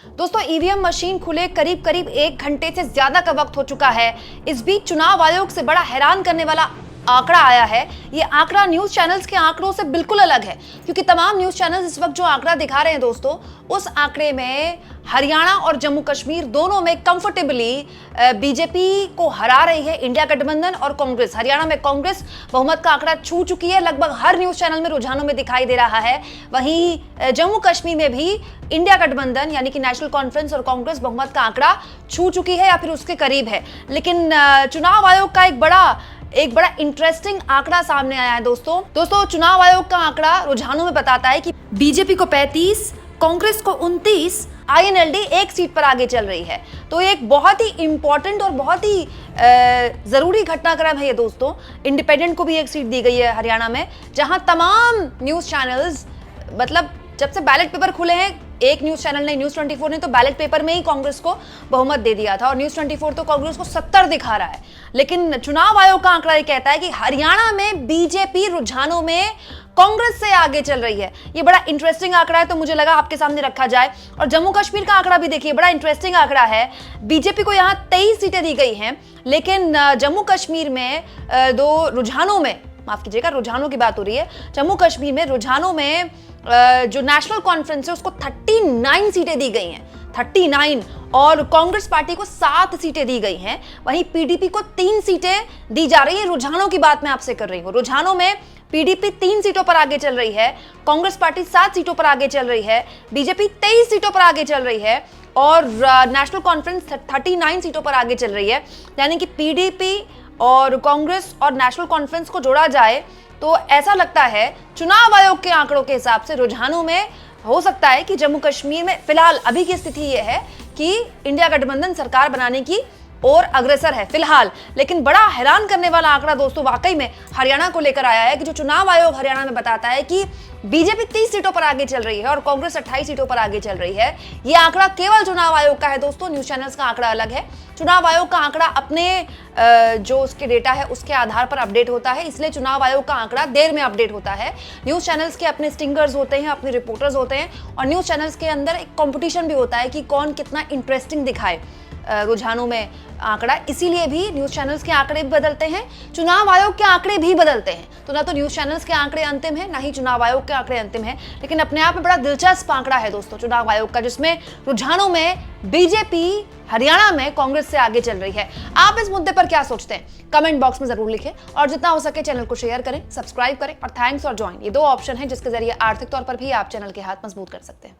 दोस्तों, EVM machine खुले करीब करीब 1 घंटे से ज्यादा का वक्त हो चुका है। इस बीच चुनाव आयोग से बड़ा हैरान करने वाला आंकड़ा आया है। ये आंकड़ा न्यूज चैनल्स के आंकड़ों से बिल्कुल अलग है, क्योंकि तमाम न्यूज चैनल्स इस वक्त जो आंकड़ा दिखा रहे हैं दोस्तों, उस आंकड़े में हरियाणा और जम्मू कश्मीर दोनों में कंफर्टेबली बीजेपी को हरा रही है इंडिया गठबंधन और कांग्रेस। हरियाणा में कांग्रेस बहुमत का आंकड़ा छू चुकी है, लगभग हर न्यूज चैनल में रुझानों में दिखाई दे रहा है। वहीं जम्मू कश्मीर में भी इंडिया गठबंधन यानी कि नेशनल कॉन्फ्रेंस और कांग्रेस बहुमत का आंकड़ा छू चुकी है या फिर उसके करीब है। लेकिन चुनाव आयोग का एक बड़ा इंटरेस्टिंग आंकड़ा सामने आया है दोस्तों चुनाव आयोग का आंकड़ा रुझानों में बताता है कि बीजेपी को 35, कांग्रेस को 29, आईएनएलडी 1 सीट पर आगे चल रही है। तो एक बहुत ही इंपॉर्टेंट और बहुत ही जरूरी घटनाक्रम है ये दोस्तों। इंडिपेंडेंट को भी 1 सीट दी गई है हरियाणा में, जहां तमाम न्यूज चैनल्स, मतलब जब से बैलेट पेपर खुले हैं, एक न्यूज चैनल ने, न्यूज 24 ने तो बैलेट पेपर में ही कांग्रेस को बहुमत दे दिया था और न्यूज 24 तो कांग्रेस को 70 दिखा रहा है। लेकिन चुनाव आयोग का आंकड़ा ये कहता है कि हरियाणा में बीजेपी रुझानों में कांग्रेस से आगे चल रही है। ये बड़ा इंटरेस्टिंग आंकड़ा है, तो मुझे लगा आपके सामने रखा जाए। और जम्मू कश्मीर का आंकड़ा भी देखिए, बड़ा इंटरेस्टिंग आंकड़ा है। बीजेपी को यहाँ 23 सीटें दी गई हैं, लेकिन जम्मू कश्मीर में रुझानों में, माफ कीजिएगा, रुझानों की बात हो रही है। जम्मू कश्मीर में रुझानों में जो नेशनल कॉन्फ्रेंस है उसको 39 सीटें दी गई हैं, 39, और कांग्रेस पार्टी को 7 सीटें दी गई हैं। वहीं पीडीपी को 3 सीटें दी जा रही है। रुझानों की बात मैं आपसे कर रही हूं। रुझानों में पीडीपी 3 सीटों पर आगे चल रही है, कांग्रेस पार्टी 7 सीटों पर आगे चल रही है, बीजेपी 23 सीटों पर आगे चल रही है और नेशनल कॉन्फ्रेंस 39 सीटों पर आगे चल रही है। यानी कि पीडीपी और कांग्रेस और नेशनल कॉन्फ्रेंस को जोड़ा जाए तो ऐसा लगता है चुनाव आयोग के आंकड़ों के हिसाब से रुझानों में हो सकता है कि जम्मू कश्मीर में फिलहाल अभी की स्थिति यह है कि इंडिया गठबंधन सरकार बनाने की और अग्रसर है फिलहाल। लेकिन बड़ा हैरान करने वाला आंकड़ा दोस्तों वाकई में हरियाणा को लेकर आया है कि जो चुनाव आयोग हरियाणा में बताता है कि बीजेपी 30 सीटों पर आगे चल रही है और कांग्रेस 28 सीटों पर आगे चल रही है। यह आंकड़ा केवल चुनाव आयोग का है दोस्तों, न्यूज चैनल्स का आंकड़ा अलग है। चुनाव आयोग का आंकड़ा अपने जो उसके डेटा है उसके आधार पर अपडेट होता है, इसलिए चुनाव आयोग का आंकड़ा देर में अपडेट होता है। न्यूज चैनल्स के अपने स्टिंगर्स होते हैं, अपने रिपोर्टर्स होते हैं, और न्यूज चैनल्स के अंदर एक कंपटीशन भी होता है कि कौन कितना इंटरेस्टिंग दिखाए रुझानों में आंकड़ा। इसीलिए भी न्यूज चैनल्स के आंकड़े भी बदलते हैं, चुनाव आयोग के आंकड़े भी बदलते हैं। तो ना तो न्यूज चैनल्स के आंकड़े अंतिम है, ना ही चुनाव आयोग के आंकड़े अंतिम है। लेकिन अपने आप में बड़ा दिलचस्प आंकड़ा है दोस्तों चुनाव आयोग का, जिसमें रुझानों में बीजेपी हरियाणा में कांग्रेस से आगे चल रही है। आप इस मुद्दे पर क्या सोचते हैं? कमेंट बॉक्स में जरूर लिखें और जितना हो सके चैनल को शेयर करें, सब्सक्राइब करें और थैंक्स और ज्वाइन, ये 2 ऑप्शन हैं जिसके जरिए आर्थिक तौर पर भी आप चैनल के हाथ मजबूत कर सकते हैं।